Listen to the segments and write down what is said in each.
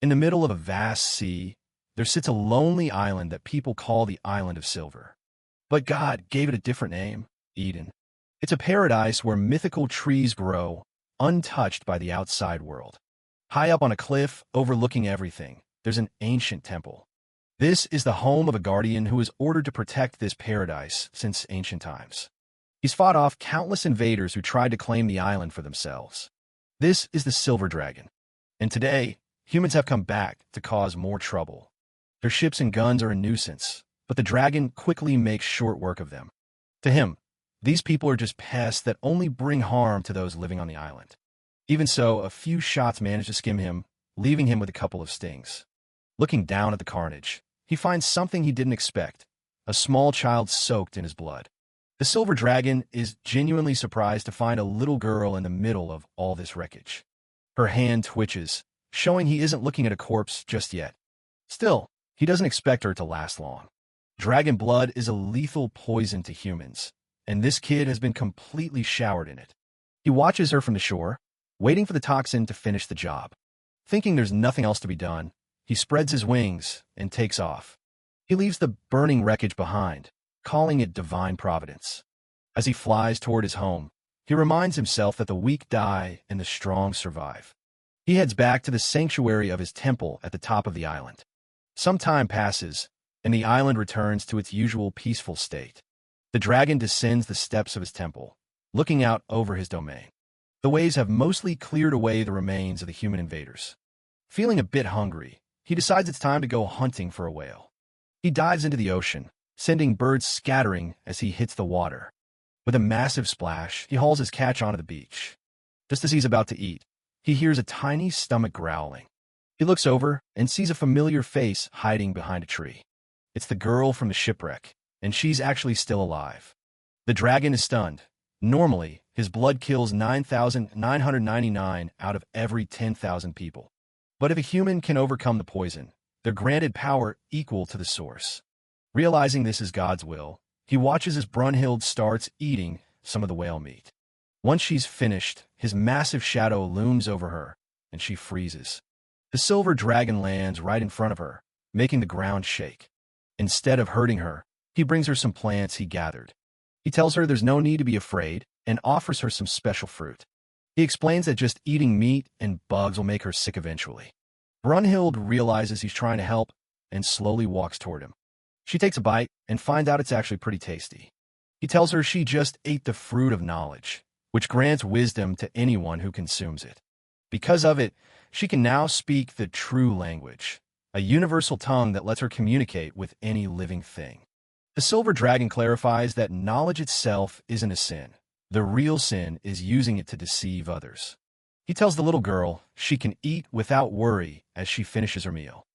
In the middle of a vast sea, there sits a lonely island that people call the Island of Silver. But God gave it a different name, Eden. It's a paradise where mythical trees grow, untouched by the outside world. High up on a cliff, overlooking everything, there's an ancient temple. This is the home of a guardian who is ordered to protect this paradise since ancient times. He's fought off countless invaders who tried to claim the island for themselves. This is the Silver Dragon. And today, humans have come back to cause more trouble. Their ships and guns are a nuisance, but the dragon quickly makes short work of them. To him, these people are just pests that only bring harm to those living on the island. Even so, a few shots manage to skim him, leaving him with a couple of stings. Looking down at the carnage, he finds something he didn't expect, a small child soaked in his blood. The Silver Dragon is genuinely surprised to find a little girl in the middle of all this wreckage. Her hand twitches, showing he isn't looking at a corpse just yet. Still, he doesn't expect her to last long. Dragon blood is a lethal poison to humans, and this kid has been completely showered in it. He watches her from the shore, waiting for the toxin to finish the job. Thinking there's nothing else to be done, he spreads his wings and takes off. He leaves the burning wreckage behind, calling it divine providence. As he flies toward his home, he reminds himself that the weak die and the strong survive. He heads back to the sanctuary of his temple at the top of the island. Some time passes, and the island returns to its usual peaceful state. The dragon descends the steps of his temple, looking out over his domain. The waves have mostly cleared away the remains of the human invaders. Feeling a bit hungry, he decides it's time to go hunting for a whale. He dives into the ocean, sending birds scattering as he hits the water. With a massive splash, he hauls his catch onto the beach. Just as he's about to eat, he hears a tiny stomach growling. He looks over and sees a familiar face hiding behind a tree. It's the girl from the shipwreck, and she's actually still alive. The dragon is stunned. Normally, his blood kills 9,999 out of every 10,000 people. But if a human can overcome the poison, they're granted power equal to the source. Realizing this is God's will, he watches as Brunhild starts eating some of the whale meat. Once she's finished, his massive shadow looms over her, and she freezes. The silver dragon lands right in front of her, making the ground shake. Instead of hurting her, he brings her some plants he gathered. He tells her there's no need to be afraid and offers her some special fruit. He explains that just eating meat and bugs will make her sick eventually. Brunhild realizes he's trying to help and slowly walks toward him. She takes a bite and finds out it's actually pretty tasty. He tells her she just ate the fruit of knowledge, which grants wisdom to anyone who consumes it. Because of it, she can now speak the true language, a universal tongue that lets her communicate with any living thing. The silver dragon clarifies that knowledge itself isn't a sin. The real sin is using it to deceive others. He tells the little girl she can eat without worry as she finishes her meal.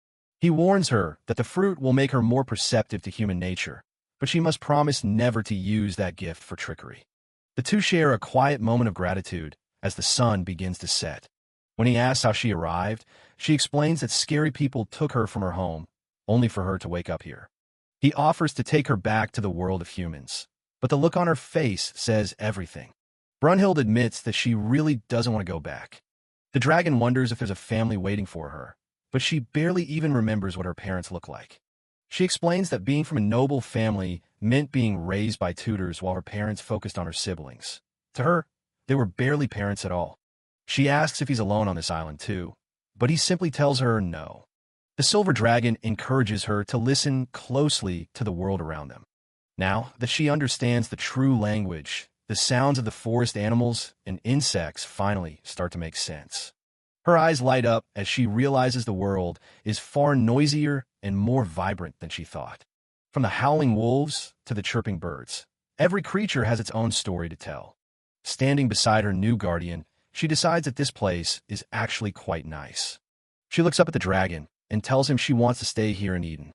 He warns her that the fruit will make her more perceptive to human nature, but she must promise never to use that gift for trickery. The two share a quiet moment of gratitude as the sun begins to set. When he asks how she arrived, she explains that scary people took her from her home, only for her to wake up here. He offers to take her back to the world of humans, but the look on her face says everything. Brunhild admits that she really doesn't want to go back. The dragon wonders if there's a family waiting for her, but she barely even remembers what her parents look like. She explains that being from a noble family meant being raised by tutors while her parents focused on her siblings. To her, they were barely parents at all. She asks if he's alone on this island too, but he simply tells her no. The silver dragon encourages her to listen closely to the world around them. Now that she understands the true language, the sounds of the forest animals and insects finally start to make sense. Her eyes light up as she realizes the world is far noisier and more vibrant than she thought. From the howling wolves to the chirping birds, every creature has its own story to tell. Standing beside her new guardian, she decides that this place is actually quite nice. She looks up at the dragon and tells him she wants to stay here in Eden.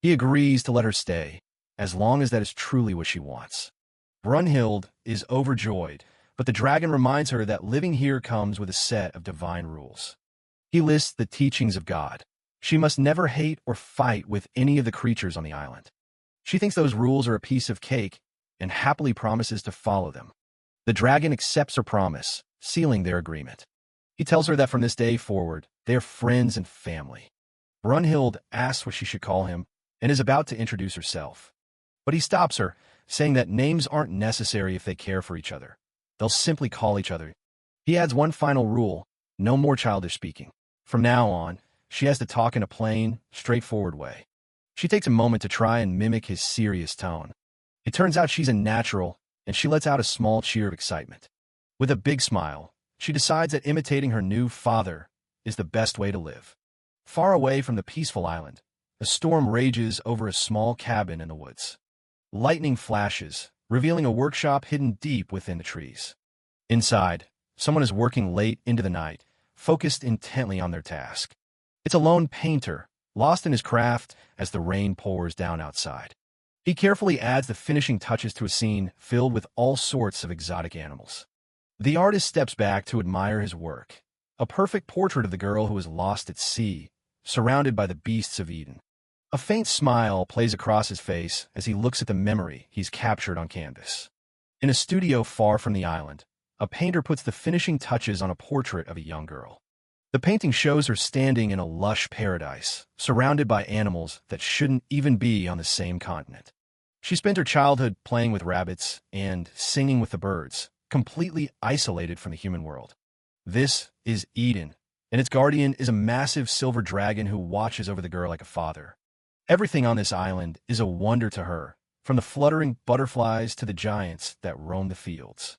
He agrees to let her stay, as long as that is truly what she wants. Brunhild is overjoyed, but the dragon reminds her that living here comes with a set of divine rules. He lists the teachings of God. She must never hate or fight with any of the creatures on the island. She thinks those rules are a piece of cake and happily promises to follow them. The dragon accepts her promise, sealing their agreement. He tells her that from this day forward, They are friends and family. Brunhild asks what she should call him and is about to introduce herself. But he stops her, saying that names aren't necessary if they care for each other. They'll simply call each other. He adds one final rule: no more childish speaking. From now on, she has to talk in a plain, straightforward way. She takes a moment to try and mimic his serious tone. It turns out she's a natural, and she lets out a small cheer of excitement. With a big smile, she decides that imitating her new father is the best way to live. Far away from the peaceful island, a storm rages over a small cabin in the woods. Lightning flashes, revealing a workshop hidden deep within the trees. Inside, someone is working late into the night, focused intently on their task. It's a lone painter, lost in his craft as the rain pours down outside. He carefully adds the finishing touches to a scene filled with all sorts of exotic animals. The artist steps back to admire his work, a perfect portrait of the girl who is lost at sea, surrounded by the beasts of Eden. A faint smile plays across his face as he looks at the memory he's captured on canvas. In a studio far from the island, a painter puts the finishing touches on a portrait of a young girl. The painting shows her standing in a lush paradise, surrounded by animals that shouldn't even be on the same continent. She spent her childhood playing with rabbits and singing with the birds, completely isolated from the human world. This is Eden, and its guardian is a massive silver dragon who watches over the girl like a father. Everything on this island is a wonder to her, from the fluttering butterflies to the giants that roam the fields.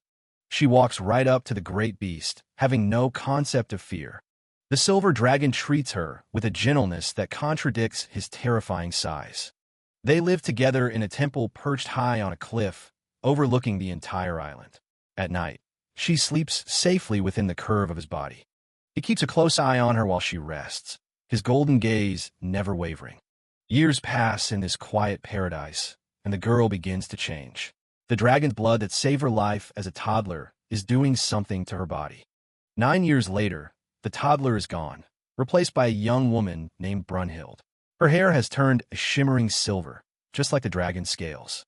She walks right up to the great beast, having no concept of fear. The silver dragon treats her with a gentleness that contradicts his terrifying size. They live together in a temple perched high on a cliff, overlooking the entire island. At night, she sleeps safely within the curve of his body. He keeps a close eye on her while she rests, his golden gaze never wavering. Years pass in this quiet paradise, and the girl begins to change. The dragon's blood that saved her life as a toddler is doing something to her body. 9 years later, the toddler is gone, replaced by a young woman named Brunhild. Her hair has turned a shimmering silver, just like the dragon's scales.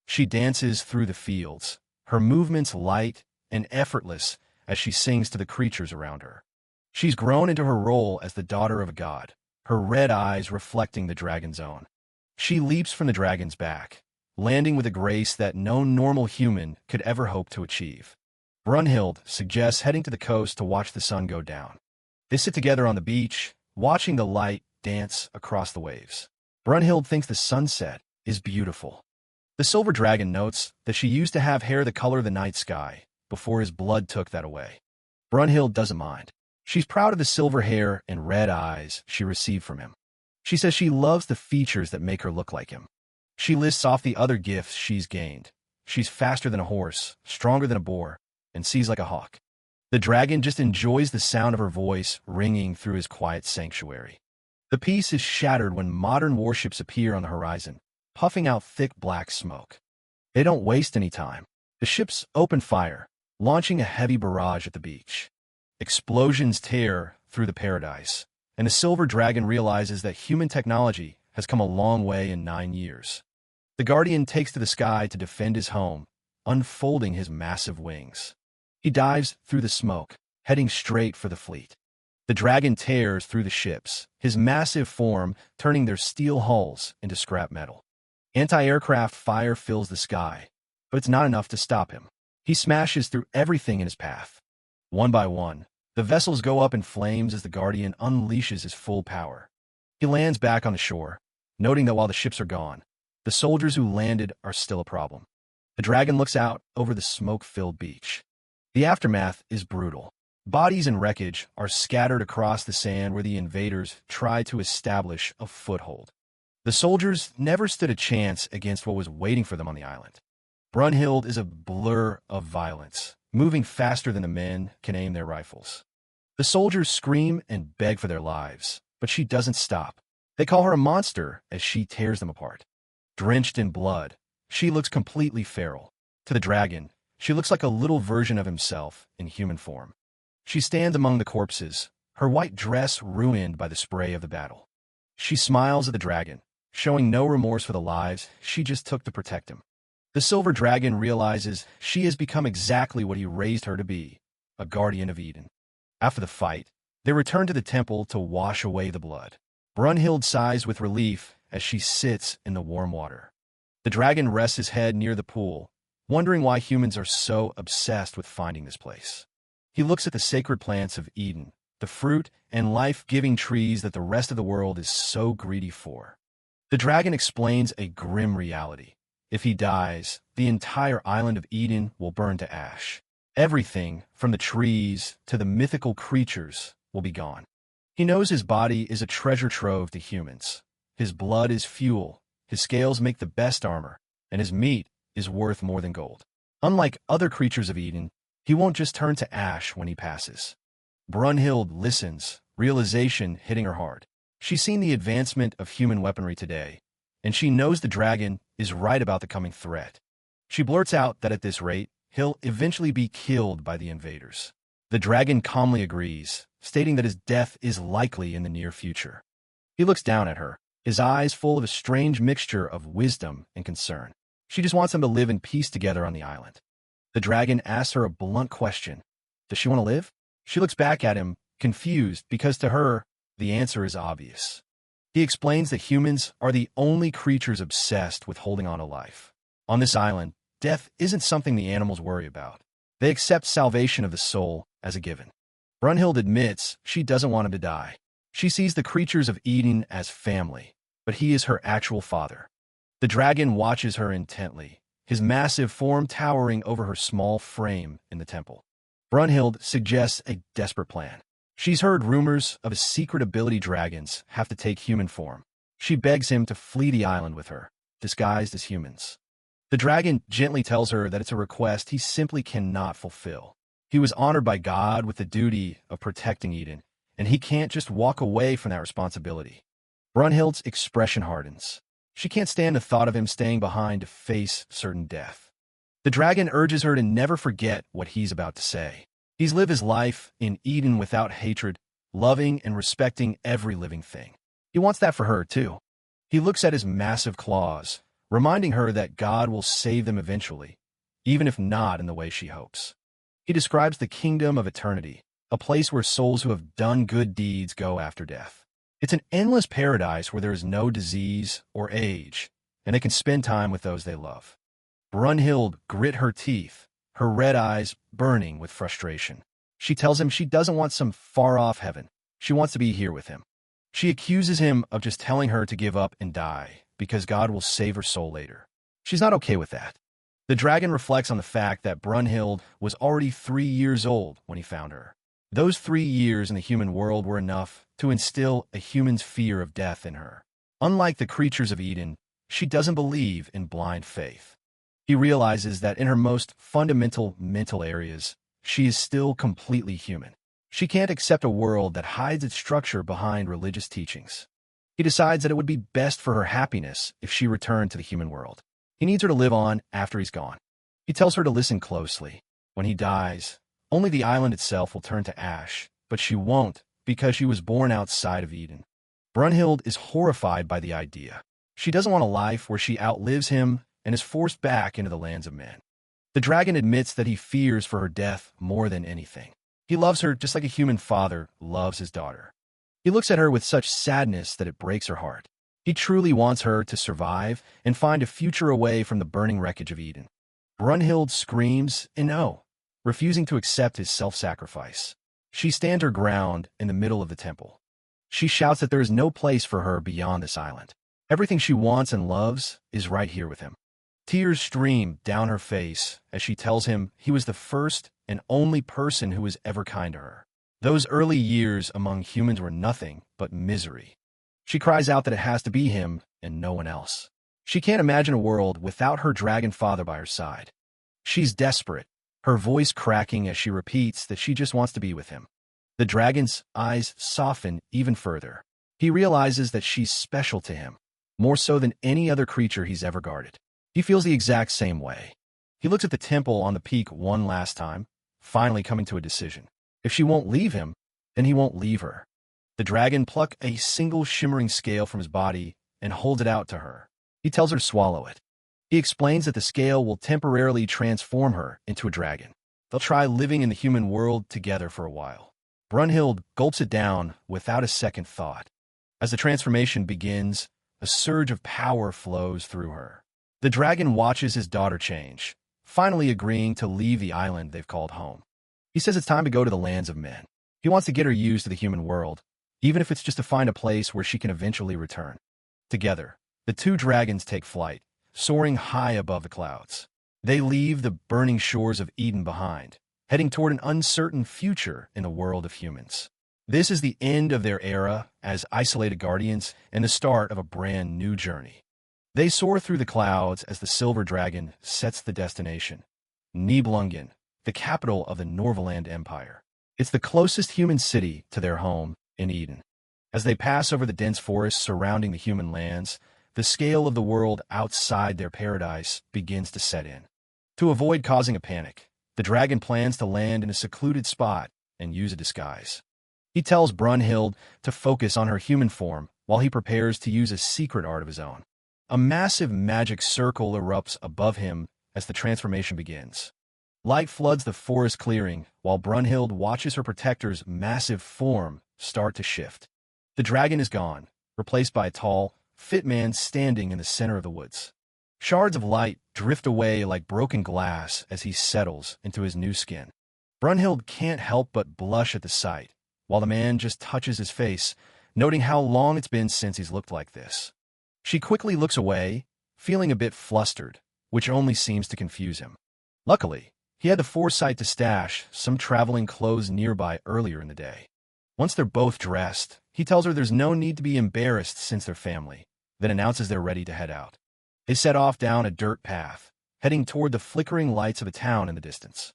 She dances through the fields, her movements light and effortless as she sings to the creatures around her. She's grown into her role as the daughter of a god, her red eyes reflecting the dragon's own. She leaps from the dragon's back, landing with a grace that no normal human could ever hope to achieve. Brunhild suggests heading to the coast to watch the sun go down. They sit together on the beach, watching the light dance across the waves. Brunhild thinks the sunset is beautiful. The silver dragon notes that she used to have hair the color of the night sky before his blood took that away. Brunhild doesn't mind. She's proud of the silver hair and red eyes she received from him. She says she loves the features that make her look like him. She lists off the other gifts she's gained. She's faster than a horse, stronger than a boar, and sees like a hawk. The dragon just enjoys the sound of her voice ringing through his quiet sanctuary. The peace is shattered when modern warships appear on the horizon, puffing out thick black smoke. They don't waste any time. The ships open fire, launching a heavy barrage at the beach. Explosions tear through the paradise, and the silver dragon realizes that human technology has come a long way in 9 years. The guardian takes to the sky to defend his home, unfolding his massive wings. He dives through the smoke, heading straight for the fleet. The dragon tears through the ships, his massive form turning their steel hulls into scrap metal. Anti-aircraft fire fills the sky, but it's not enough to stop him. He smashes through everything in his path. One by one, the vessels go up in flames as the guardian unleashes his full power. He lands back on the shore, noting that while the ships are gone, the soldiers who landed are still a problem. The dragon looks out over the smoke-filled beach. The aftermath is brutal. Bodies and wreckage are scattered across the sand where the invaders try to establish a foothold. The soldiers never stood a chance against what was waiting for them on the island. Brunhild is a blur of violence, moving faster than the men can aim their rifles. The soldiers scream and beg for their lives, but she doesn't stop. They call her a monster as she tears them apart. Drenched in blood, she looks completely feral. To the dragon, she looks like a little version of himself in human form. She stands among the corpses, her white dress ruined by the spray of the battle. She smiles at the dragon, showing no remorse for the lives she just took to protect him. The silver dragon realizes she has become exactly what he raised her to be, a guardian of Eden. After the fight, They return to the temple to wash away the blood. Brunhild sighs with relief as she sits in the warm water. The dragon rests his head near the pool, wondering why humans are so obsessed with finding this place. He looks at the sacred plants of Eden, the fruit and life-giving trees that the rest of the world is so greedy for. The dragon explains a grim reality. If he dies, the entire island of Eden will burn to ash. Everything, from the trees to the mythical creatures, will be gone. He knows his body is a treasure trove to humans. His blood is fuel, his scales make the best armor, and his meat is worth more than gold. Unlike other creatures of Eden, he won't just turn to ash when he passes. Brunhild listens, realization hitting her hard. She's seen the advancement of human weaponry today, and she knows the dragon is right about the coming threat. She blurts out that at this rate, he'll eventually be killed by the invaders. The dragon calmly agrees, stating that his death is likely in the near future. He looks down at her, his eyes full of a strange mixture of wisdom and concern. She just wants them to live in peace together on the island. The dragon asks her a blunt question. Does she want to live? She looks back at him, confused, because to her, the answer is obvious. He explains that humans are the only creatures obsessed with holding on to life. On this island, death isn't something the animals worry about. They accept salvation of the soul as a given. Brunhild admits she doesn't want him to die. She sees the creatures of Eden as family, but he is her actual father. The dragon watches her intently, his massive form towering over her small frame in the temple. Brunhild suggests a desperate plan. She's heard rumors of a secret ability dragons have to take human form. She begs him to flee the island with her, disguised as humans. The dragon gently tells her that it's a request he simply cannot fulfill. He was honored by God with the duty of protecting Eden, and he can't just walk away from that responsibility. Brunhild's expression hardens. She can't stand the thought of him staying behind to face certain death. The dragon urges her to never forget what he's about to say. He's lived his life in Eden without hatred, loving and respecting every living thing. He wants that for her, too. He looks at his massive claws, reminding her that God will save them eventually, even if not in the way she hopes. He describes the kingdom of eternity, a place where souls who have done good deeds go after death. It's an endless paradise where there is no disease or age, and they can spend time with those they love. Brunhild grit her teeth, her red eyes burning with frustration. She tells him she doesn't want some far-off heaven. She wants to be here with him. She accuses him of just telling her to give up and die, because God will save her soul later. She's not okay with that. The dragon reflects on the fact that Brunhild was already 3 years old when he found her. Those 3 years in the human world were enough to instill a human's fear of death in her. Unlike the creatures of Eden, she doesn't believe in blind faith. He realizes that in her most fundamental mental areas, she is still completely human. She can't accept a world that hides its structure behind religious teachings. He decides that it would be best for her happiness if she returned to the human world. He needs her to live on after he's gone. He tells her to listen closely. When he dies, only the island itself will turn to ash, but she won't because she was born outside of Eden. Brunhild is horrified by the idea. She doesn't want a life where she outlives him and is forced back into the lands of men. The dragon admits that he fears for her death more than anything. He loves her just like a human father loves his daughter. He looks at her with such sadness that it breaks her heart. He truly wants her to survive and find a future away from the burning wreckage of Eden. Brunhild screams in no, refusing to accept his self-sacrifice. She stands her ground in the middle of the temple. She shouts that there is no place for her beyond this island. Everything she wants and loves is right here with him. Tears stream down her face as she tells him he was the first and only person who was ever kind to her. Those early years among humans were nothing but misery. She cries out that it has to be him and no one else. She can't imagine a world without her dragon father by her side. She's desperate, her voice cracking as she repeats that she just wants to be with him. The dragon's eyes soften even further. He realizes that she's special to him, more so than any other creature he's ever guarded. He feels the exact same way. He looks at the temple on the peak one last time, finally coming to a decision. If she won't leave him, then he won't leave her. The dragon plucks a single shimmering scale from his body and holds it out to her. He tells her to swallow it. He explains that the scale will temporarily transform her into a dragon. They'll try living in the human world together for a while. Brunhild gulps it down without a second thought. As the transformation begins, a surge of power flows through her. The dragon watches his daughter change, finally agreeing to leave the island they've called home. He says it's time to go to the lands of men. He wants to get her used to the human world, even if it's just to find a place where she can eventually return. Together, the two dragons take flight, soaring high above the clouds. They leave the burning shores of Eden behind, heading toward an uncertain future in the world of humans. This is the end of their era as isolated guardians and the start of a brand new journey. They soar through the clouds as the silver dragon sets the destination, Nibelungen, the capital of the Norvaland Empire. It's the closest human city to their home in Eden. As they pass over the dense forests surrounding the human lands, the scale of the world outside their paradise begins to set in. To avoid causing a panic, the dragon plans to land in a secluded spot and use a disguise. He tells Brunhild to focus on her human form while he prepares to use a secret art of his own. A massive magic circle erupts above him as the transformation begins. Light floods the forest clearing while Brunhild watches her protector's massive form start to shift. The dragon is gone, replaced by a tall, fit man standing in the center of the woods. Shards of light drift away like broken glass as he settles into his new skin. Brunhild can't help but blush at the sight, while the man just touches his face, noting how long it's been since he's looked like this. She quickly looks away, feeling a bit flustered, which only seems to confuse him. Luckily, he had the foresight to stash some traveling clothes nearby earlier in the day. Once they're both dressed, he tells her there's no need to be embarrassed since they're family, then announces they're ready to head out. They set off down a dirt path, heading toward the flickering lights of a town in the distance.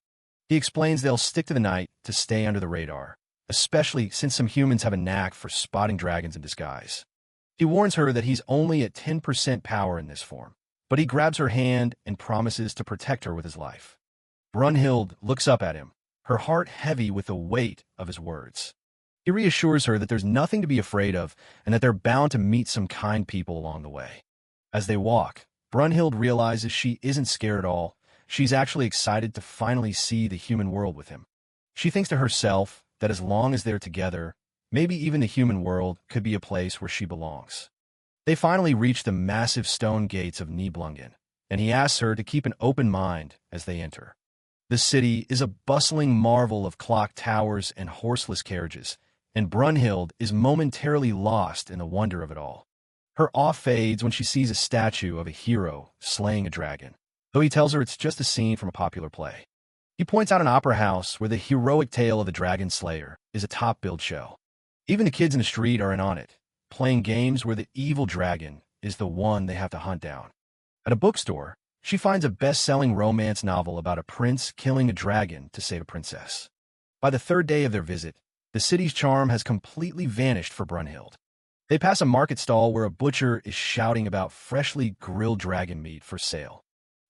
He explains they'll stick to the night to stay under the radar, especially since some humans have a knack for spotting dragons in disguise. He warns her that he's only at 10% power in this form, but he grabs her hand and promises to protect her with his life. Brunhild looks up at him, her heart heavy with the weight of his words. He reassures her that there's nothing to be afraid of and that they're bound to meet some kind people along the way. As they walk, Brunhild realizes she isn't scared at all. She's actually excited to finally see the human world with him. She thinks to herself that as long as they're together, maybe even the human world could be a place where she belongs. They finally reach the massive stone gates of Nibelungen, and he asks her to keep an open mind as they enter. The city is a bustling marvel of clock towers and horseless carriages, and Brunhild is momentarily lost in the wonder of it all. Her awe fades when she sees a statue of a hero slaying a dragon, though he tells her it's just a scene from a popular play. He points out an opera house where the heroic tale of the Dragonslayer is a top-billed show. Even the kids in the street are in on it, playing games where the evil dragon is the one they have to hunt down. At a bookstore, she finds a best-selling romance novel about a prince killing a dragon to save a princess. By the third day of their visit, the city's charm has completely vanished for Brunhild. They pass a market stall where a butcher is shouting about freshly grilled dragon meat for sale.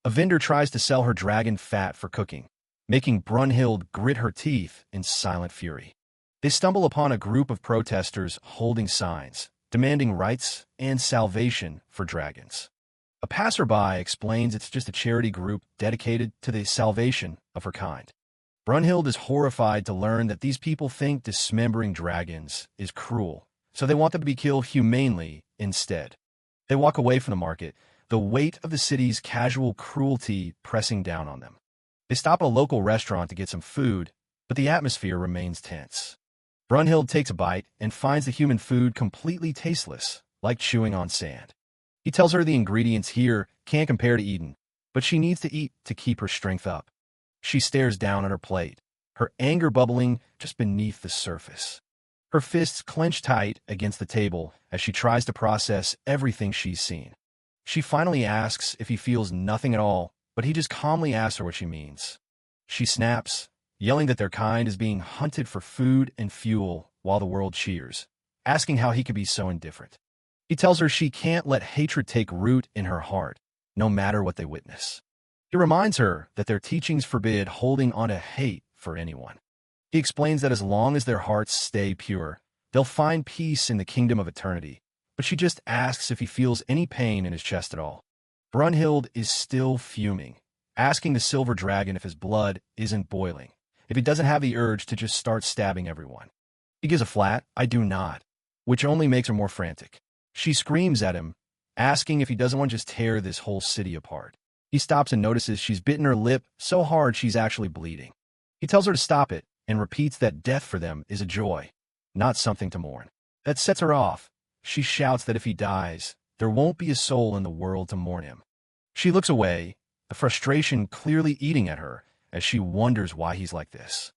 A vendor tries to sell her dragon fat for cooking, making Brunhild grit her teeth in silent fury. They stumble upon a group of protesters holding signs, demanding rights and salvation for dragons. A passerby explains it's just a charity group dedicated to the salvation of her kind. Brunhild is horrified to learn that these people think dismembering dragons is cruel, so they want them to be killed humanely instead. They walk away from the market, the weight of the city's casual cruelty pressing down on them. They stop at a local restaurant to get some food, but the atmosphere remains tense. Brunhild takes a bite and finds the human food completely tasteless, like chewing on sand. He tells her the ingredients here can't compare to Eden, but she needs to eat to keep her strength up. She stares down at her plate, her anger bubbling just beneath the surface. Her fists clench tight against the table as she tries to process everything she's seen. She finally asks if he feels nothing at all, but he just calmly asks her what she means. She snaps, yelling that their kind is being hunted for food and fuel while the world cheers, asking how he could be so indifferent. He tells her she can't let hatred take root in her heart, no matter what they witness. He reminds her that their teachings forbid holding on to hate for anyone. He explains that as long as their hearts stay pure, they'll find peace in the kingdom of eternity, but she just asks if he feels any pain in his chest at all. Brunhild is still fuming, asking the silver dragon if his blood isn't boiling, if he doesn't have the urge to just start stabbing everyone. He gives a flat, "I do not," which only makes her more frantic. She screams at him, asking if he doesn't want to just tear this whole city apart. He stops and notices she's bitten her lip so hard she's actually bleeding. He tells her to stop it and repeats that death for them is a joy, not something to mourn. That sets her off. She shouts that if he dies, there won't be a soul in the world to mourn him. She looks away, the frustration clearly eating at her as she wonders why he's like this.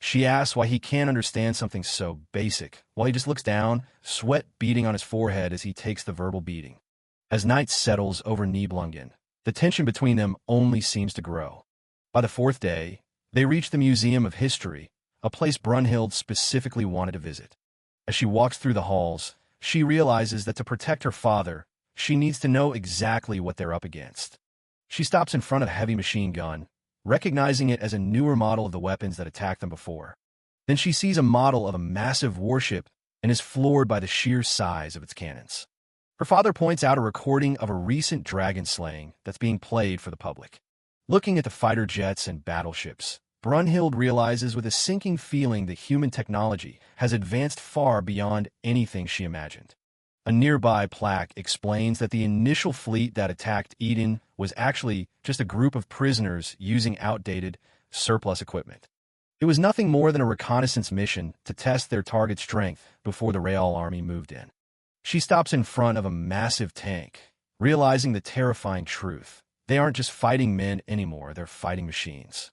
She asks why he can't understand something so basic, while he just looks down, sweat beading on his forehead as he takes the verbal beating. As night settles over Nibelungen, the tension between them only seems to grow. By the fourth day, they reach the Museum of History, a place Brunhild specifically wanted to visit. As she walks through the halls, she realizes that to protect her father, she needs to know exactly what they're up against. She stops in front of a heavy machine gun, recognizing it as a newer model of the weapons that attacked them before. Then she sees a model of a massive warship and is floored by the sheer size of its cannons. Her father points out a recording of a recent dragon slaying that's being played for the public. Looking at the fighter jets and battleships, Brunhild realizes with a sinking feeling that human technology has advanced far beyond anything she imagined. A nearby plaque explains that the initial fleet that attacked Eden was actually just a group of prisoners using outdated, surplus equipment. It was nothing more than a reconnaissance mission to test their target strength before the Real army moved in. She stops in front of a massive tank, realizing the terrifying truth. They aren't just fighting men anymore, they're fighting machines.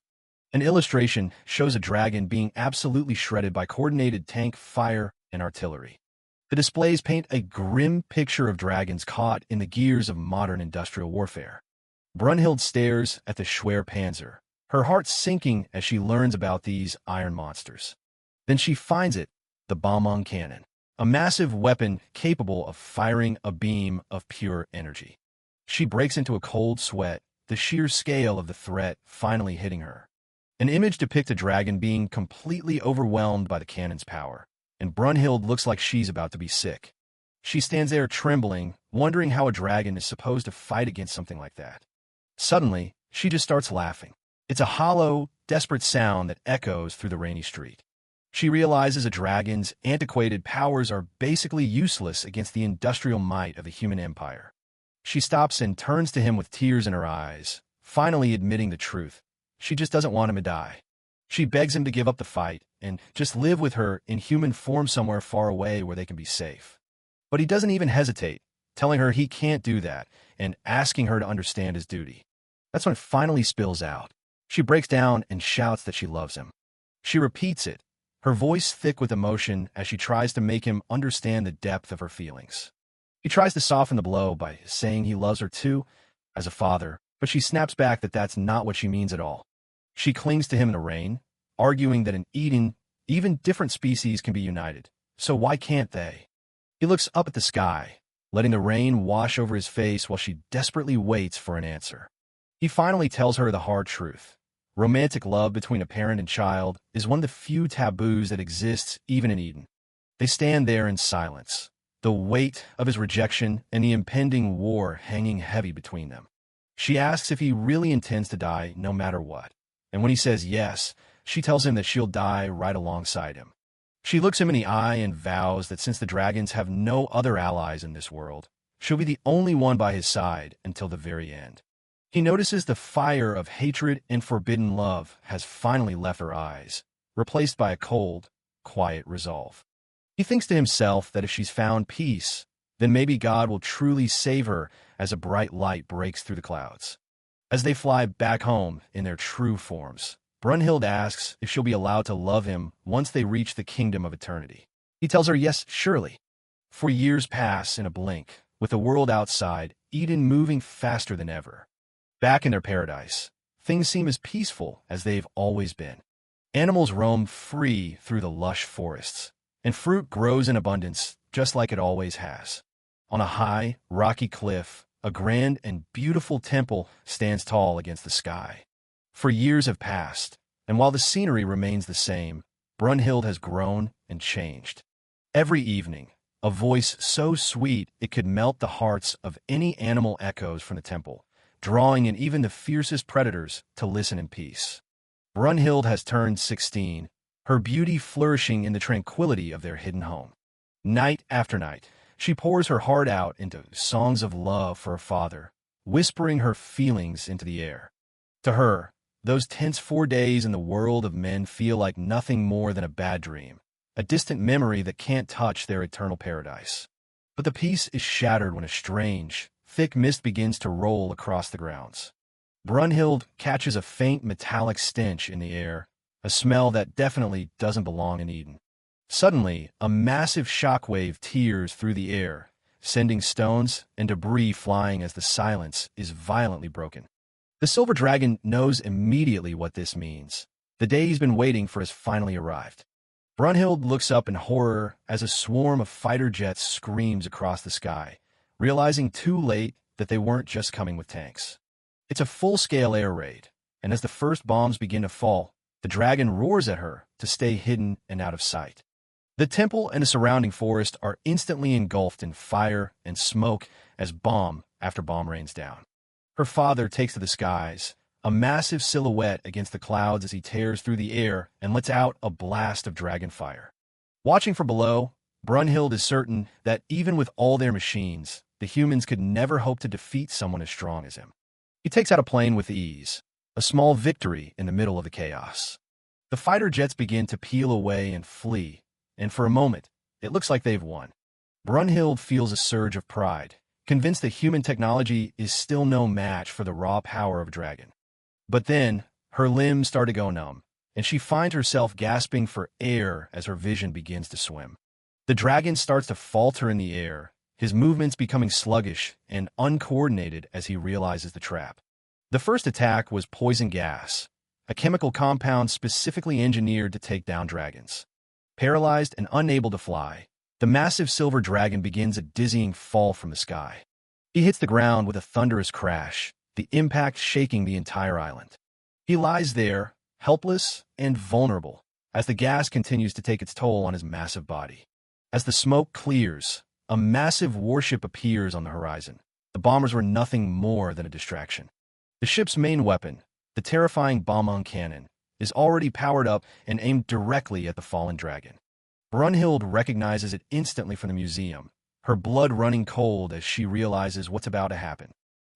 An illustration shows a dragon being absolutely shredded by coordinated tank fire and artillery. The displays paint a grim picture of dragons caught in the gears of modern industrial warfare. Brunhild stares at the Schwerpanzer, her heart sinking as she learns about these iron monsters. Then she finds it, the Bombong cannon, a massive weapon capable of firing a beam of pure energy. She breaks into a cold sweat, the sheer scale of the threat finally hitting her. An image depicts a dragon being completely overwhelmed by the cannon's power, and Brunhild looks like she's about to be sick. She stands there trembling, wondering how a dragon is supposed to fight against something like that. Suddenly, she just starts laughing. It's a hollow, desperate sound that echoes through the rainy street. She realizes a dragon's antiquated powers are basically useless against the industrial might of the human empire. She stops and turns to him with tears in her eyes, finally admitting the truth. She just doesn't want him to die. She begs him to give up the fight and just live with her in human form somewhere far away where they can be safe. But he doesn't even hesitate, telling her he can't do that and asking her to understand his duty. That's when it finally spills out. She breaks down and shouts that she loves him. She repeats it, her voice thick with emotion as she tries to make him understand the depth of her feelings. He tries to soften the blow by saying he loves her too, as a father, but she snaps back that that's not what she means at all. She clings to him in the rain, arguing that in Eden, even different species can be united, so why can't they? He looks up at the sky, letting the rain wash over his face while she desperately waits for an answer. He finally tells her the hard truth. Romantic love between a parent and child is one of the few taboos that exists even in Eden. They stand there in silence, the weight of his rejection and the impending war hanging heavy between them. She asks if he really intends to die no matter what, and when he says yes, she tells him that she'll die right alongside him. She looks him in the eye and vows that since the dragons have no other allies in this world, she'll be the only one by his side until the very end. He notices the fire of hatred and forbidden love has finally left her eyes, replaced by a cold, quiet resolve. He thinks to himself that if she's found peace, then maybe God will truly save her as a bright light breaks through the clouds. As they fly back home in their true forms, Brunhild asks if she'll be allowed to love him once they reach the kingdom of eternity. He tells her yes, surely. For years pass in a blink, with the world outside, Eden moving faster than ever. Back in their paradise, things seem as peaceful as they've always been. Animals roam free through the lush forests, and fruit grows in abundance just like it always has. On a high, rocky cliff, a grand and beautiful temple stands tall against the sky. For years have passed, and while the scenery remains the same, Brunhild has grown and changed. Every evening, a voice so sweet it could melt the hearts of any animal echoes from the temple, drawing in even the fiercest predators to listen in peace. Brunhild has turned 16, her beauty flourishing in the tranquility of their hidden home. Night after night, she pours her heart out into songs of love for her father, whispering her feelings into the air. To her, those tense 4 days in the world of men feel like nothing more than a bad dream, a distant memory that can't touch their eternal paradise. But the peace is shattered when a strange, thick mist begins to roll across the grounds. Brunhild catches a faint metallic stench in the air, a smell that definitely doesn't belong in Eden. Suddenly, a massive shockwave tears through the air, sending stones and debris flying as the silence is violently broken. The silver dragon knows immediately what this means. The day he's been waiting for has finally arrived. Brunhild looks up in horror as a swarm of fighter jets screams across the sky, realizing too late that they weren't just coming with tanks. It's a full-scale air raid, and as the first bombs begin to fall, the dragon roars at her to stay hidden and out of sight. The temple and the surrounding forest are instantly engulfed in fire and smoke as bomb after bomb rains down. Her father takes to the skies, a massive silhouette against the clouds as he tears through the air and lets out a blast of dragon fire. Watching from below, Brunhild is certain that even with all their machines, the humans could never hope to defeat someone as strong as him. He takes out a plane with ease, a small victory in the middle of the chaos. The fighter jets begin to peel away and flee, and for a moment, it looks like they've won. Brunhild feels a surge of pride, convinced that human technology is still no match for the raw power of a dragon. But then, her limbs start to go numb, and she finds herself gasping for air as her vision begins to swim. The dragon starts to falter in the air, his movements becoming sluggish and uncoordinated as he realizes the trap. The first attack was poison gas, a chemical compound specifically engineered to take down dragons. Paralyzed and unable to fly, the massive silver dragon begins a dizzying fall from the sky. He hits the ground with a thunderous crash, the impact shaking the entire island. He lies there, helpless and vulnerable, as the gas continues to take its toll on his massive body. As the smoke clears, a massive warship appears on the horizon. The bombers were nothing more than a distraction. The ship's main weapon, the terrifying bomb cannon, is already powered up and aimed directly at the fallen dragon. Brunhild recognizes it instantly from the museum, her blood running cold as she realizes what's about to happen.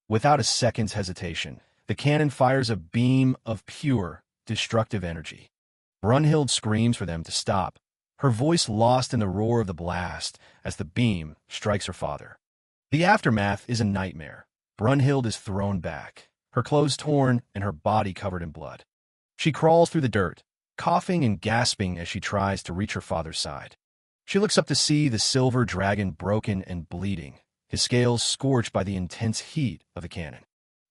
Without a second's hesitation, the cannon fires a beam of pure, destructive energy. Brunhild screams for them to stop, her voice lost in the roar of the blast as the beam strikes her father. The aftermath is a nightmare. Brunhild is thrown back, her clothes torn and her body covered in blood. She crawls through the dirt, coughing and gasping as she tries to reach her father's side. She looks up to see the silver dragon broken and bleeding, his scales scorched by the intense heat of the cannon.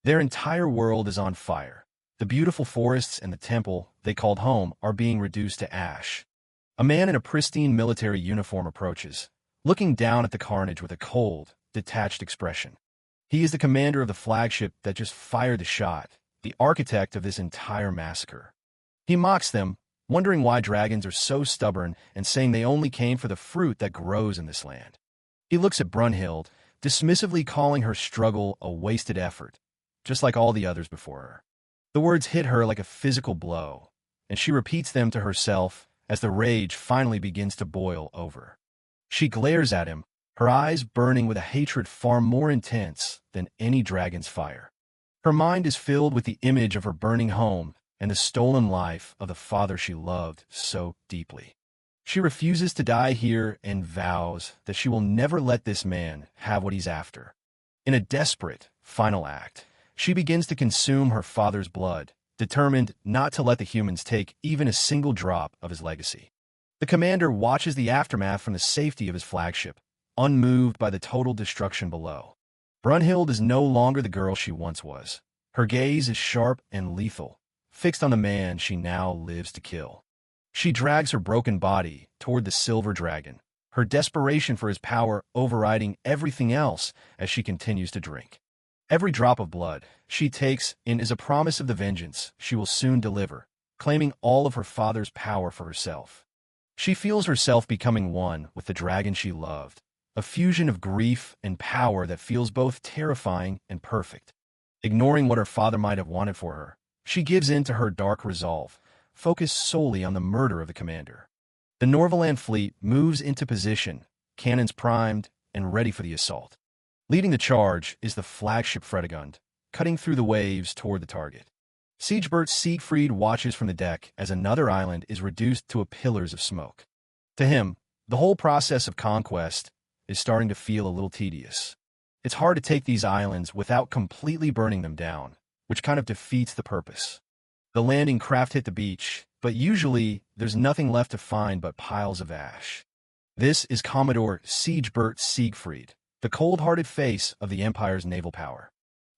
Their entire world is on fire. The beautiful forests and the temple they called home are being reduced to ash. A man in a pristine military uniform approaches, looking down at the carnage with a cold, detached expression. He is the commander of the flagship that just fired the shot, the architect of this entire massacre. He mocks them, wondering why dragons are so stubborn and saying they only came for the fruit that grows in this land. He looks at Brunhild, dismissively calling her struggle a wasted effort, just like all the others before her. The words hit her like a physical blow, and she repeats them to herself as the rage finally begins to boil over. She glares at him, her eyes burning with a hatred far more intense than any dragon's fire. Her mind is filled with the image of her burning home and the stolen life of the father she loved so deeply. She refuses to die here and vows that she will never let this man have what he's after. In a desperate, final act, she begins to consume her father's blood, determined not to let the humans take even a single drop of his legacy. The commander watches the aftermath from the safety of his flagship, unmoved by the total destruction below. Brunhild is no longer the girl she once was. Her gaze is sharp and lethal, fixed on the man she now lives to kill. She drags her broken body toward the silver dragon, her desperation for his power overriding everything else as she continues to drink. Every drop of blood she takes in is a promise of the vengeance she will soon deliver, claiming all of her father's power for herself. She feels herself becoming one with the dragon she loved, a fusion of grief and power that feels both terrifying and perfect. Ignoring what her father might have wanted for her, she gives in to her dark resolve, focus solely on the murder of the commander. The Norvaland fleet moves into position, cannons primed and ready for the assault. Leading the charge is the flagship Fredegund, cutting through the waves toward the target. Siegebert Siegfried watches from the deck as another island is reduced to a pillars of smoke. To him, the whole process of conquest is starting to feel a little tedious. It's hard to take these islands without completely burning them down, which kind of defeats the purpose. The landing craft hit the beach, but usually there's nothing left to find but piles of ash. This is Commodore Siegebert Siegfried, the cold-hearted face of the Empire's naval power.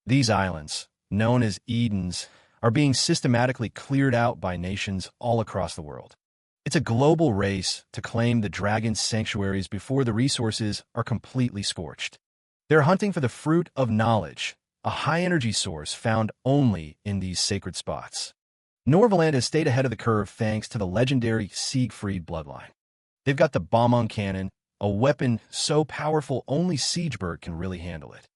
These islands, known as Edens, are being systematically cleared out by nations all across the world. It's a global race to claim the dragon's sanctuaries before the resources are completely scorched. They're hunting for the fruit of knowledge, a high-energy source found only in these sacred spots. Norvaland has stayed ahead of the curve thanks to the legendary Siegfried bloodline. They've got the Bombong cannon, a weapon so powerful only Siegebert can really handle it.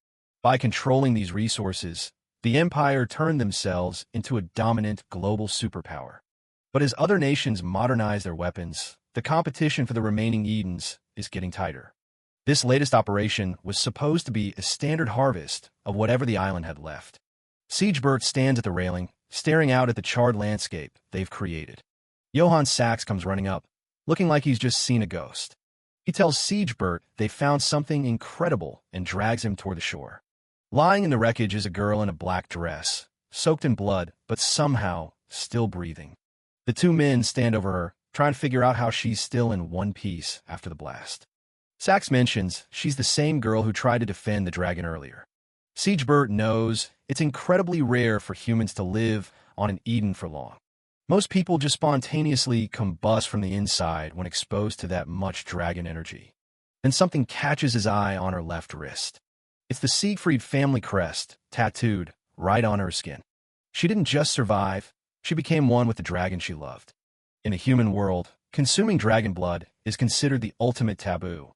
By controlling these resources, the Empire turned themselves into a dominant global superpower. But as other nations modernize their weapons, the competition for the remaining Edens is getting tighter. This latest operation was supposed to be a standard harvest of whatever the island had left. Siegebert stands at the railing, staring out at the charred landscape they've created. Johann Sachs comes running up, looking like he's just seen a ghost. He tells Siegebert they found something incredible and drags him toward the shore. Lying in the wreckage is a girl in a black dress, soaked in blood, but somehow still breathing. The two men stand over her, trying to figure out how she's still in one piece after the blast. Sachs mentions she's the same girl who tried to defend the dragon earlier. Siegebert knows it's incredibly rare for humans to live on an Eden for long. Most people just spontaneously combust from the inside when exposed to that much dragon energy. Then something catches his eye on her left wrist. It's the Siegfried family crest, tattooed right on her skin. She didn't just survive, she became one with the dragon she loved. In the human world, consuming dragon blood is considered the ultimate taboo.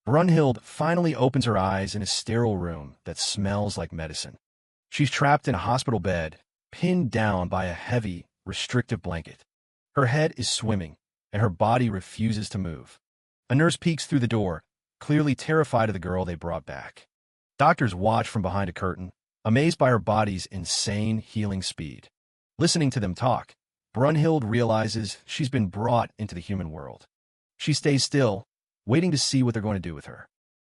Brunhild finally opens her eyes in a sterile room that smells like medicine. She's trapped in a hospital bed, pinned down by a heavy, restrictive blanket. Her head is swimming, and her body refuses to move. A nurse peeks through the door, clearly terrified of the girl they brought back. Doctors watch from behind a curtain, amazed by her body's insane healing speed. Listening to them talk, Brunhild realizes she's been brought into the human world. She stays still, waiting to see what they're going to do with her.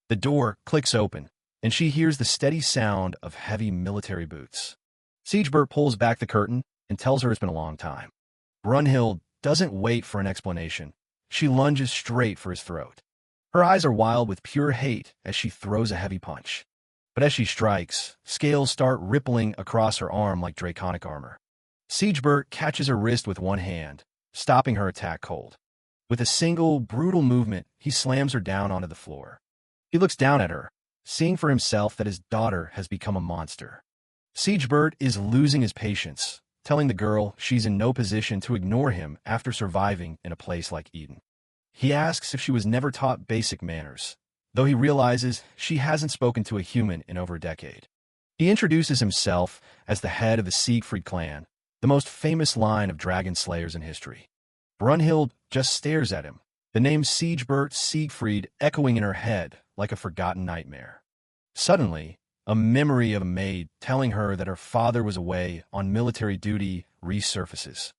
The door clicks open, and she hears the steady sound of heavy military boots. Siegebert pulls back the curtain and tells her it's been a long time. Brunhild doesn't wait for an explanation. She lunges straight for his throat. Her eyes are wild with pure hate as she throws a heavy punch. But as she strikes, scales start rippling across her arm like draconic armor. Siegebert catches her wrist with one hand, stopping her attack cold. With a single, brutal movement, he slams her down onto the floor. He looks down at her, seeing for himself that his daughter has become a monster. Siegebert is losing his patience, telling the girl she's in no position to ignore him after surviving in a place like Eden. He asks if she was never taught basic manners, though he realizes she hasn't spoken to a human in over a decade. He introduces himself as the head of the Siegfried clan, the most famous line of Dragonslayers in history. Brunhild just stares at him, the name Siegebert Siegfried echoing in her head like a forgotten nightmare. Suddenly, a memory of a maid telling her that her father was away on military duty resurfaces.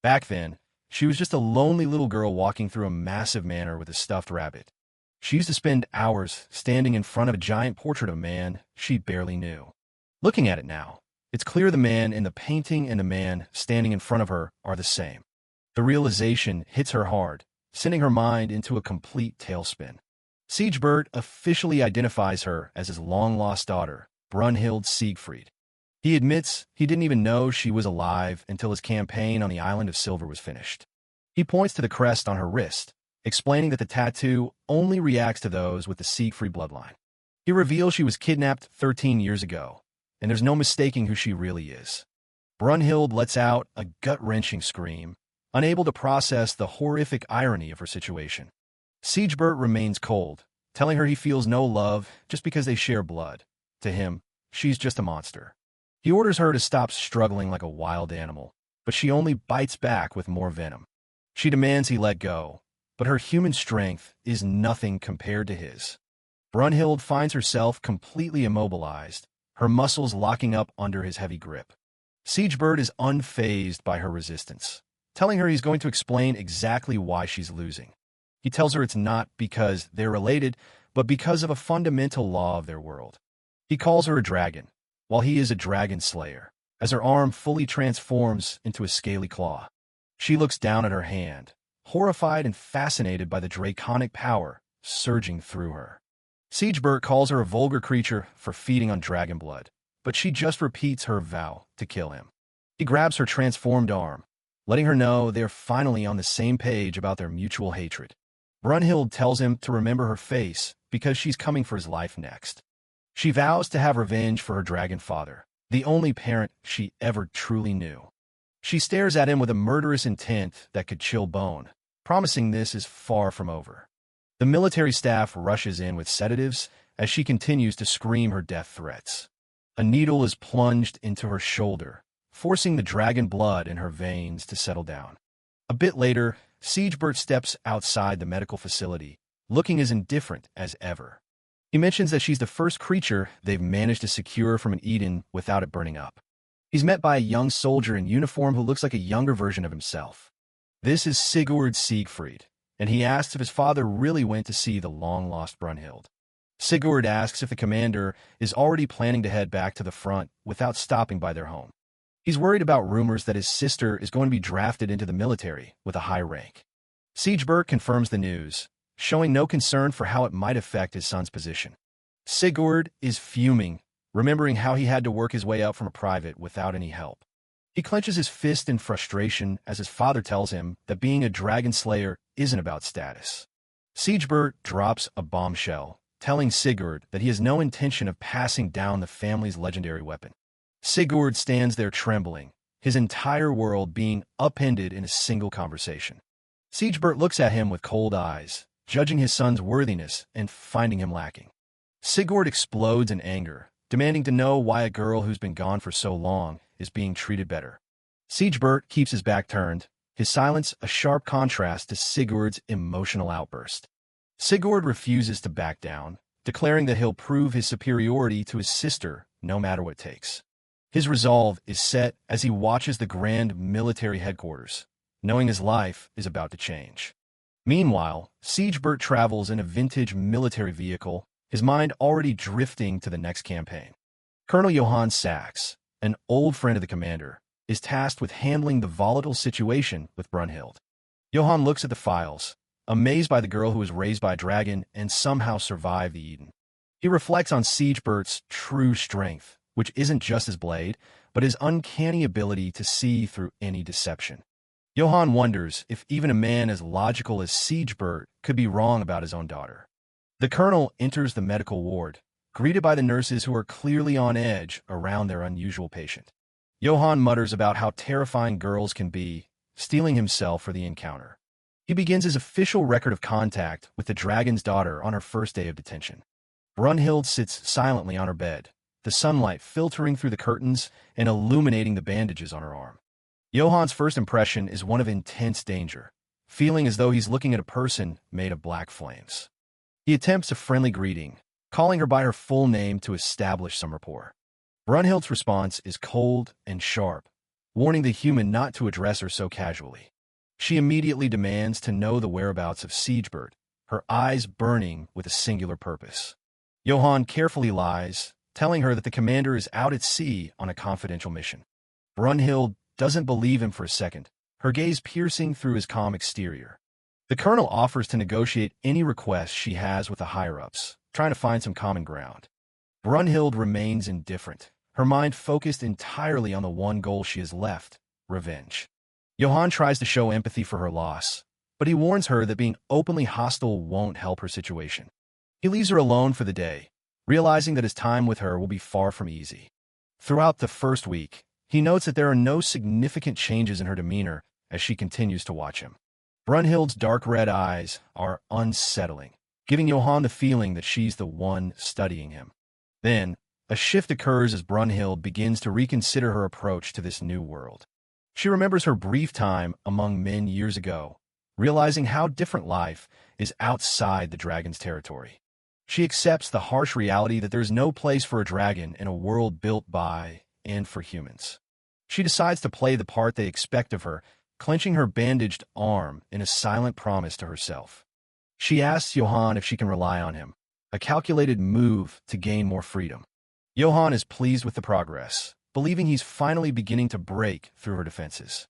Back then, she was just a lonely little girl walking through a massive manor with a stuffed rabbit. She used to spend hours standing in front of a giant portrait of a man she barely knew. Looking at it now, it's clear the man in the painting and the man standing in front of her are the same. The realization hits her hard, sending her mind into a complete tailspin. Siegebert officially identifies her as his long-lost daughter, Brunhild Siegfried. He admits he didn't even know she was alive until his campaign on the Island of Silver was finished. He points to the crest on her wrist, explaining that the tattoo only reacts to those with the Siegfried bloodline. He reveals she was kidnapped 13 years ago, and there's no mistaking who she really is. Brunhild lets out a gut-wrenching scream, unable to process the horrific irony of her situation. Siegebert remains cold, telling her he feels no love just because they share blood. To him, she's just a monster. He orders her to stop struggling like a wild animal, but she only bites back with more venom. She demands he let go, but her human strength is nothing compared to his. Brunhild finds herself completely immobilized, her muscles locking up under his heavy grip. Siegebert is unfazed by her resistance, telling her he's going to explain exactly why she's losing. He tells her it's not because they're related, but because of a fundamental law of their world. He calls her a dragon, while he is a Dragonslayer, as her arm fully transforms into a scaly claw. She looks down at her hand, horrified and fascinated by the draconic power surging through her. Siegebert calls her a vulgar creature for feeding on dragon blood, but she just repeats her vow to kill him. He grabs her transformed arm, letting her know they're finally on the same page about their mutual hatred. Brunhild tells him to remember her face because she's coming for his life next. She vows to have revenge for her dragon father, the only parent she ever truly knew. She stares at him with a murderous intent that could chill bone, promising this is far from over. The military staff rushes in with sedatives as she continues to scream her death threats. A needle is plunged into her shoulder, forcing the dragon blood in her veins to settle down. A bit later, Siegebert steps outside the medical facility, looking as indifferent as ever. He mentions that she's the first creature they've managed to secure from an Eden without it burning up. He's met by a young soldier in uniform who looks like a younger version of himself. This is Sigurd Siegfried, and he asks if his father really went to see the long-lost Brunhild. Sigurd asks if the commander is already planning to head back to the front without stopping by their home. He's worried about rumors that his sister is going to be drafted into the military with a high rank. Siegebert confirms the news, showing no concern for how it might affect his son's position. Sigurd is fuming, remembering how he had to work his way up from a private without any help. He clenches his fist in frustration as his father tells him that being a Dragonslayer isn't about status. Siegebert drops a bombshell, telling Sigurd that he has no intention of passing down the family's legendary weapon. Sigurd stands there trembling, his entire world being upended in a single conversation. Siegebert looks at him with cold eyes, judging his son's worthiness and finding him lacking. Sigurd explodes in anger, demanding to know why a girl who's been gone for so long is being treated better. Siegebert keeps his back turned, his silence a sharp contrast to Sigurd's emotional outburst. Sigurd refuses to back down, declaring that he'll prove his superiority to his sister no matter what it takes. His resolve is set as he watches the grand military headquarters, knowing his life is about to change. Meanwhile, Siegebert travels in a vintage military vehicle, his mind already drifting to the next campaign. Colonel Johann Sachs, an old friend of the commander, is tasked with handling the volatile situation with Brunhild. Johann looks at the files, amazed by the girl who was raised by a dragon and somehow survived the Eden. He reflects on Siegebert's true strength, which isn't just his blade, but his uncanny ability to see through any deception. Johann wonders if even a man as logical as Siegebert could be wrong about his own daughter. The colonel enters the medical ward, greeted by the nurses who are clearly on edge around their unusual patient. Johann mutters about how terrifying girls can be, steeling himself for the encounter. He begins his official record of contact with the dragon's daughter on her first day of detention. Brunhild sits silently on her bed, the sunlight filtering through the curtains and illuminating the bandages on her arm. Johann's first impression is one of intense danger, feeling as though he's looking at a person made of black flames. He attempts a friendly greeting, calling her by her full name to establish some rapport. Brunhild's response is cold and sharp, warning the human not to address her so casually. She immediately demands to know the whereabouts of Siegebert, her eyes burning with a singular purpose. Johann carefully lies, telling her that the commander is out at sea on a confidential mission. Brunhild doesn't believe him for a second, her gaze piercing through his calm exterior. The colonel offers to negotiate any requests she has with the higher-ups, trying to find some common ground. Brunhild remains indifferent, her mind focused entirely on the one goal she has left, revenge. Johann tries to show empathy for her loss, but he warns her that being openly hostile won't help her situation. He leaves her alone for the day, realizing that his time with her will be far from easy. Throughout the first week, he notes that there are no significant changes in her demeanor as she continues to watch him. Brunhild's dark red eyes are unsettling, giving Johann the feeling that she's the one studying him. Then, a shift occurs as Brunhild begins to reconsider her approach to this new world. She remembers her brief time among men years ago, realizing how different life is outside the dragon's territory. She accepts the harsh reality that there is no place for a dragon in a world built by and for humans. She decides to play the part they expect of her, clenching her bandaged arm in a silent promise to herself. She asks Johann if she can rely on him, a calculated move to gain more freedom. Johann is pleased with the progress, believing he's finally beginning to break through her defenses.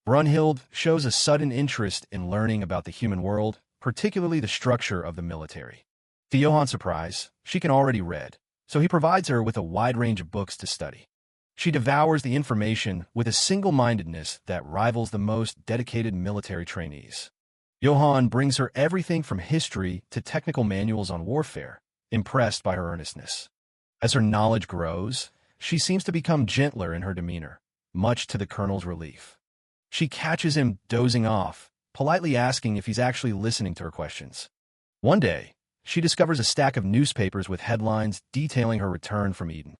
Brunhild shows a sudden interest in learning about the human world, particularly the structure of the military. To Johann's surprise, she can already read, so he provides her with a wide range of books to study. She devours the information with a single-mindedness that rivals the most dedicated military trainees. Johann brings her everything from history to technical manuals on warfare, impressed by her earnestness. As her knowledge grows, she seems to become gentler in her demeanor, much to the colonel's relief. She catches him dozing off, politely asking if he's actually listening to her questions. One day, she discovers a stack of newspapers with headlines detailing her return from Eden.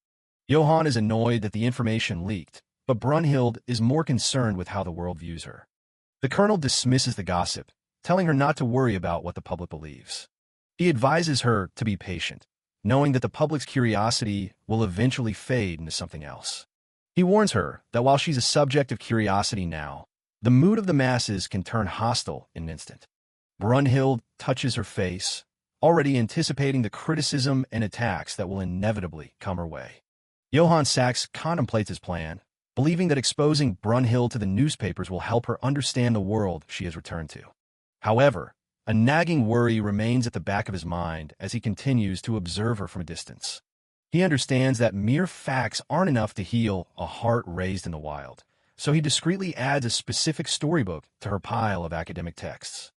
Johann is annoyed that the information leaked, but Brunhild is more concerned with how the world views her. The colonel dismisses the gossip, telling her not to worry about what the public believes. He advises her to be patient, knowing that the public's curiosity will eventually fade into something else. He warns her that while she's a subject of curiosity now, the mood of the masses can turn hostile in an instant. Brunhild touches her face, already anticipating the criticism and attacks that will inevitably come her way. Johann Sachs contemplates his plan, believing that exposing Brunhild to the newspapers will help her understand the world she has returned to. However, a nagging worry remains at the back of his mind as he continues to observe her from a distance. He understands that mere facts aren't enough to heal a heart raised in the wild, so he discreetly adds a specific storybook to her pile of academic texts.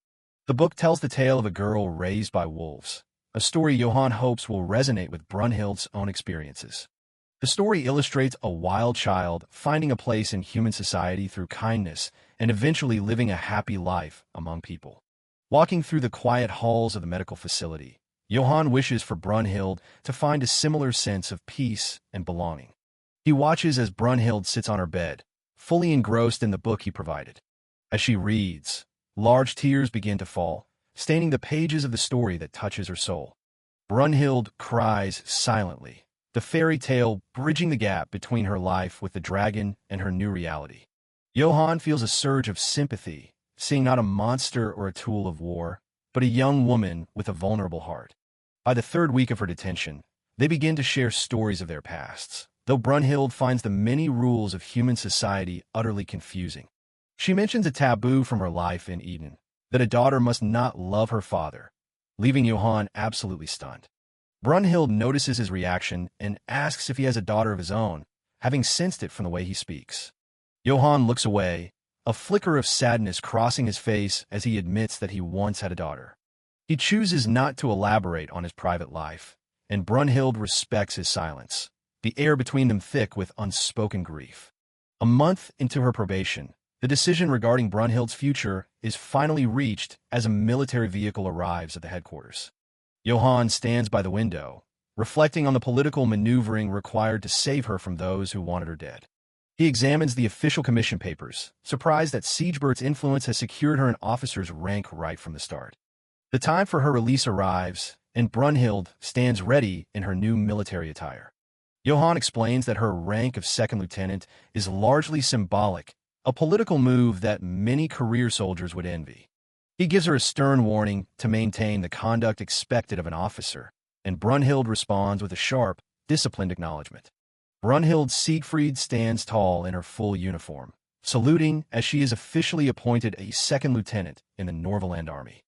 The book tells the tale of a girl raised by wolves, a story Johann hopes will resonate with Brunhild's own experiences. The story illustrates a wild child finding a place in human society through kindness and eventually living a happy life among people. Walking through the quiet halls of the medical facility, Johann wishes for Brunhild to find a similar sense of peace and belonging. He watches as Brunhild sits on her bed, fully engrossed in the book he provided. As she reads, large tears begin to fall, staining the pages of the story that touches her soul. Brunhild cries silently, the fairy tale bridging the gap between her life with the dragon and her new reality. Johann feels a surge of sympathy, seeing not a monster or a tool of war, but a young woman with a vulnerable heart. By the third week of her detention, they begin to share stories of their pasts, though Brunhild finds the many rules of human society utterly confusing. She mentions a taboo from her life in Eden, that a daughter must not love her father, leaving Johann absolutely stunned. Brunhild notices his reaction and asks if he has a daughter of his own, having sensed it from the way he speaks. Johann looks away, a flicker of sadness crossing his face as he admits that he once had a daughter. He chooses not to elaborate on his private life, and Brunhild respects his silence, the air between them thick with unspoken grief. A month into her probation, the decision regarding Brunhild's future is finally reached as a military vehicle arrives at the headquarters. Johann stands by the window, reflecting on the political maneuvering required to save her from those who wanted her dead. He examines the official commission papers, surprised that Siegebert's influence has secured her an officer's rank right from the start. The time for her release arrives, and Brunhild stands ready in her new military attire. Johann explains that her rank of second lieutenant is largely symbolic, a political move that many career soldiers would envy. He gives her a stern warning to maintain the conduct expected of an officer, and Brunhild responds with a sharp, disciplined acknowledgement. Brunhild Siegfried stands tall in her full uniform, saluting as she is officially appointed a second lieutenant in the Norvaland Army.